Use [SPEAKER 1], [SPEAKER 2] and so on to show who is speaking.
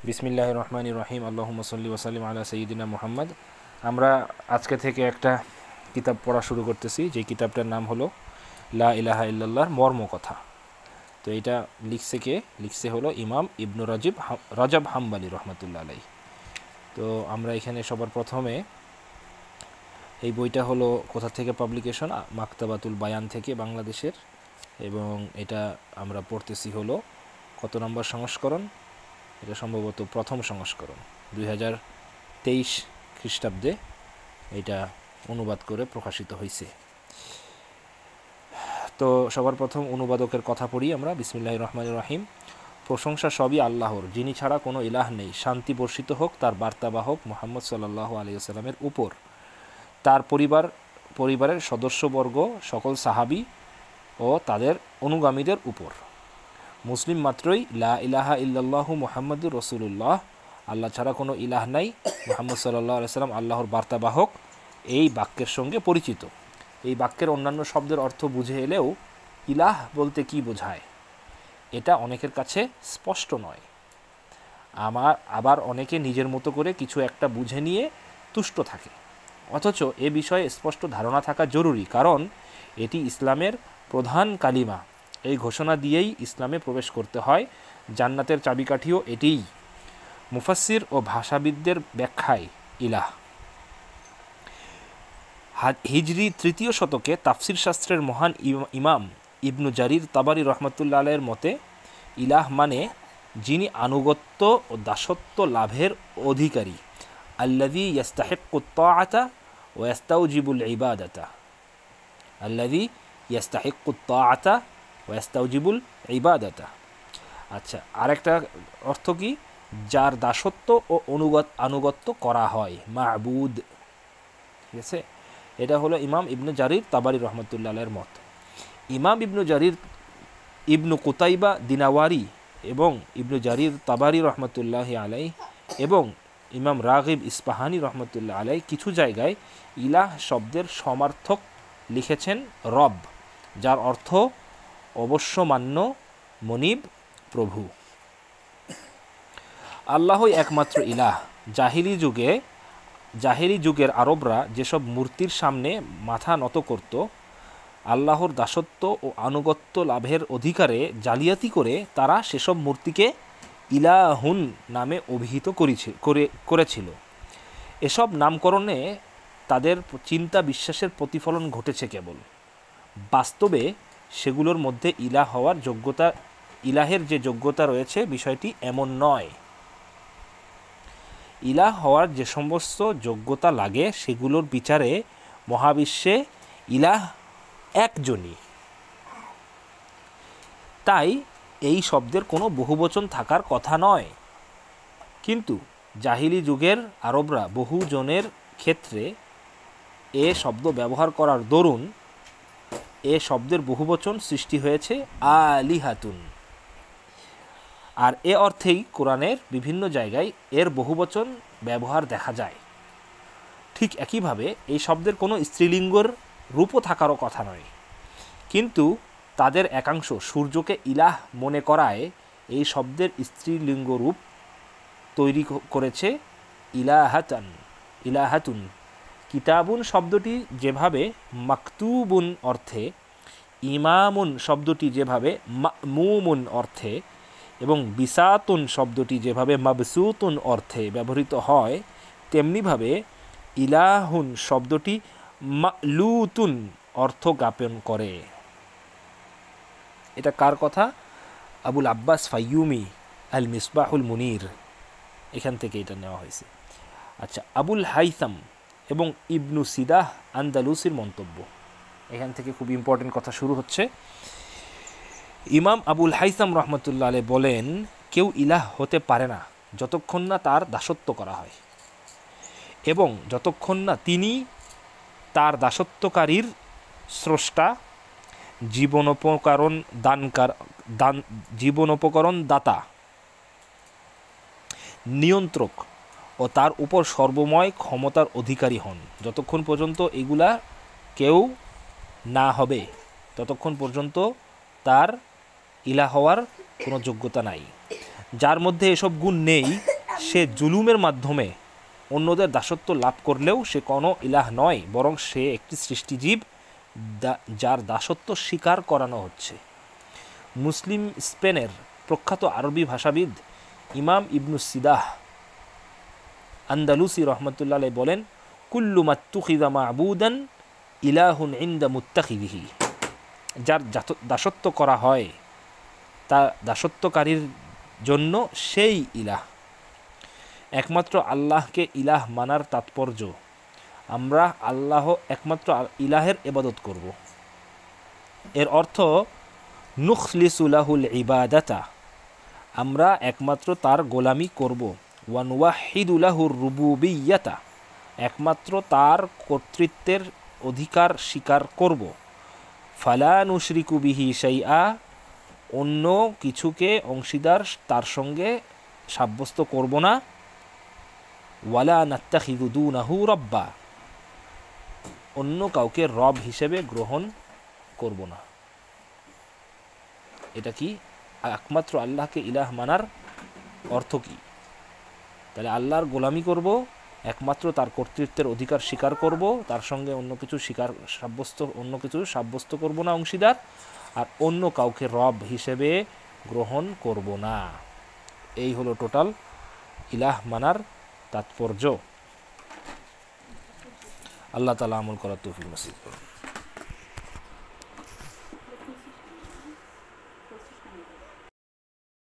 [SPEAKER 1] বিসমিল্লাহির রহমানির রহিম। আল্লাহুম্মা সাল্লি ওয়া সাল্লিম আলা সাইয়্যিদিনা মুহাম্মদ। আমরা আজকে থেকে একটা কিতাব পড়া শুরু করতেছি, যে কিতাবটার নাম হলো লা ইলাহা ইল্লাল্লাহর মর্মকথা। তো এটা লিখছে হলো ইমাম ইবনু রজব হাম্বলি রহমতুল্লাহ আলাইহি। তো আমরা এখানে সবার প্রথমে এই বইটা হলো কোথা থেকে পাবলিকেশন, মাকতাবাতুল বায়ান থেকে, বাংলাদেশের। এবং এটা আমরা পড়তেছি হলো কত নম্বর সংস্করণ, এটা সম্ভবত প্রথম সংস্করণ, 2023 খ্রিস্টাব্দে এটা অনুবাদ করে প্রকাশিত হয়েছে। তো সবার প্রথম অনুবাদকের কথা পড়ি আমরা। বিসমিল্লাহির রহমানির রহিম। প্রশংসা সবই আল্লাহর, যিনি ছাড়া কোনো ইলাহ নেই। শান্তি বর্ষিত হোক তার বার্তাবাহক মুহাম্মদ সাল্লাল্লাহু আলাইহি ওয়াসাল্লামের উপর, তার পরিবারের সদস্যবর্গ, সকল সাহাবী ও তাদের অনুগামীদের উপর। মুসলিম মাত্রই লা ইলাহা ইল্লাল্লাহু মুহাম্মাদুর রাসূলুল্লাহ, আল্লাহ ছাড়া কোনো ইলাহ নাই, মুহাম্মদ সাল্লাল্লাহু আলাইহি ওয়াসাল্লাম আল্লাহর বার্তাবাহক, এই বাক্যের সঙ্গে পরিচিত। এই বাক্যের অন্যান্য শব্দের অর্থ বুঝে এলেও ইলাহ বলতে কি বোঝায় এটা অনেকের কাছে স্পষ্ট নয়। আবার অনেকে নিজের মতো করে কিছু একটা বুঝে নিয়ে তুষ্ট থাকে। অথচ এ বিষয়ে স্পষ্ট ধারণা থাকা জরুরি, কারণ এটি ইসলামের প্রধান কালিমা। এই ঘোষণা দিয়েই ইসলামে প্রবেশ করতে হয়। জান্নাতের চাবিকাঠিও এটিই। মুফাসসির ও ভাষাবিদদের ব্যাখ্যায় ইলাহ। হিজরি 3য় শতকে তাফসির শাস্ত্রের মহান ইমাম ইবনু জারির তাবারি রহমতুল্লাহ আলাইহির মতে ইলাহ মানে যিনি আনুগত্য ও দাসত্ব লাভের অধিকারী। আল্লাযী ইয়াস্তাহিক্কুত তাআতা ওয়া ইয়াস্তাওজিবুল ইবাদাতা। আল্লাযী ইয়াস্তাহিক্কুত তাআতা ওয়া ইয়াস্তাওজিবুল ইবাদাতা। আচ্ছা, আরেকটা অর্থ কি? যার দাসত্ব ও আনুগত্য করা হয়, মা'বুদ। ঠিক আছে, এটা হলো ইমাম ইবনু জারির তাবারি রহমতুল্লাহ আলাইহির মত। ইমাম ইবনু জারির, ইবনু কুতাইবা দিনাওয়ারি এবং ইবনু জারির তাবারি রহমতুল্লাহ আলাইহি এবং ইমাম রাগিব ইস্পাহানি রহমতুল্লাহ আলাইহি কিছু জায়গায় ইলাহ শব্দের সমার্থক লিখেছেন রব, যার অর্থ অবশ্যমান্য, মনিব, প্রভু। আল্লাহই একমাত্র ইলাহ। জাহিলি যুগের আরবরা যেসব মূর্তির সামনে মাথা নত করত, আল্লাহর দাসত্ব ও আনুগত্য লাভের অধিকারে জালিয়াতি করে তারা সেসব মূর্তিকে ইলাহুন নামে অভিহিত করেছিল। এসব নামকরণে তাদের চিন্তা বিশ্বাসের প্রতিফলন ঘটেছে কেবল। বাস্তবে সেগুলোর মধ্যে ইলাহের যে যোগ্যতা রয়েছে, বিষয়টি এমন নয়। ইলাহ হওয়ার যে সমস্ত যোগ্যতা লাগে, সেগুলোর বিচারে মহাবিশ্বে ইলাহ একজনই। তাই এই শব্দের কোনো বহুবচন থাকার কথা নয়। কিন্তু জাহিলি যুগের আরবরা বহুজনের ক্ষেত্রে এ শব্দ ব্যবহার করার দরুন এ শব্দের বহুবচন সৃষ্টি হয়েছে আলিহাতুন। আর এ অর্থেই কোরআনের বিভিন্ন জায়গায় এর বহুবচন ব্যবহার দেখা যায়। ঠিক একইভাবে এই শব্দের কোনো স্ত্রীলিঙ্গর রূপও থাকারও কথা নয়। কিন্তু তাদের একাংশ সূর্যকে ইলাহ মনে করায় এই শব্দের স্ত্রীলিঙ্গ রূপ তৈরি করেছে ইলাহাতুন। কিতাবুন শব্দটি যেভাবে মাকতুবুন অর্থে, ইমামুন শব্দটি যেভাবে মা'মুমুন অর্থে এবং বিসাতুন শব্দটি যেভাবে মাবসুতুন অর্থে ব্যবহৃত হয়, তেমনিভাবে ইলাহুন শব্দটি মা'লুতুন অর্থ জ্ঞাপন করে। এটা কার কথা? আবুল আব্বাস ফাইয়ুমি আল মিসবাহুল মুনির, এখান থেকে এটা নেওয়া হয়েছে। আচ্ছা, আবুল হাইসাম এবং ইবনু সিদাহ আন্দালুসির মন্তব্য। এখান থেকে খুব ইম্পর্টেন্ট কথা শুরু হচ্ছে। ইমাম আবুল হাইসাম রহমতুল্লাহ আলাইহি বলেন, কেউ ইলাহ হতে পারে না যতক্ষণ না তার দাসত্ব করা হয় এবং যতক্ষণ না তিনি তার দাসত্বকারীর স্রষ্টা, জীবনোপকরণ দাতা, নিয়ন্ত্রক ও তার উপর সর্বময় ক্ষমতার অধিকারী হন। যতক্ষণ পর্যন্ত এগুলা কেউ না হবে, ততক্ষণ পর্যন্ত তার ইলাহ হওয়ার কোনো যোগ্যতা নাই। যার মধ্যে এসব গুণ নেই, সে জুলুমের মাধ্যমে অন্যদের দাসত্ব লাভ করলেও সে কোনো ইলাহ নয়, বরং সে একটি সৃষ্টিজীব যার দাসত্ব স্বীকার করানো হচ্ছে। মুসলিম স্পেনের প্রখ্যাত আরবি ভাষাবিদ ইমাম ইবনু সিদাহ আন্দালুসি রহমতুল্লাহ আলাইহি বলেন, কুল্লু মাত্তুখিযা মা'বুদান ইলাহুন ইনদা মুত্তাখিযিহি, যার দাসত্ব করা হয় তা দাসত্বকারীর জন্য সেই ইলাহ। একমাত্র আল্লাহকে ইলাহ মানার তাৎপর্য আমরা একমাত্র ইলাহের ইবাদত করব। এর অর্থ নুখলিসু লাহুল ইবাদাতা, আমরা একমাত্র তার গোলামি করব। ওয়া নুওয়াহিদু লাহুর রুবুবিয়্যাতা, একমাত্র তার কর্তৃত্বের অধিকার স্বীকার করব। ফালা নুশরিকু বিহি শাইআ, অন্য কিছুকে অংশীদার তার সঙ্গে সাব্যস্ত করব না। ওয়ালা নাত্তাখিযু দুনাহু রাব্বা, অন্য কাউকে রব হিসেবে গ্রহণ করব না। এটা কি একমাত্র আল্লাহকে ইলাহ মানার অর্থ কি? তাহলে আল্লাহর গোলামি করব, একমাত্র তার কর্তৃত্বের অধিকার স্বীকার করব, তার সঙ্গে অন্য কিছু সাব্যস্ত করব না অংশীদার, আর অন্য কাউকে রব হিসেবে গ্রহণ করব না। এই হলো টোটাল ইলাহ মানার তাৎপর্য। আল্লাহ তাআলা আমল করার তৌফিক নসিব করুন।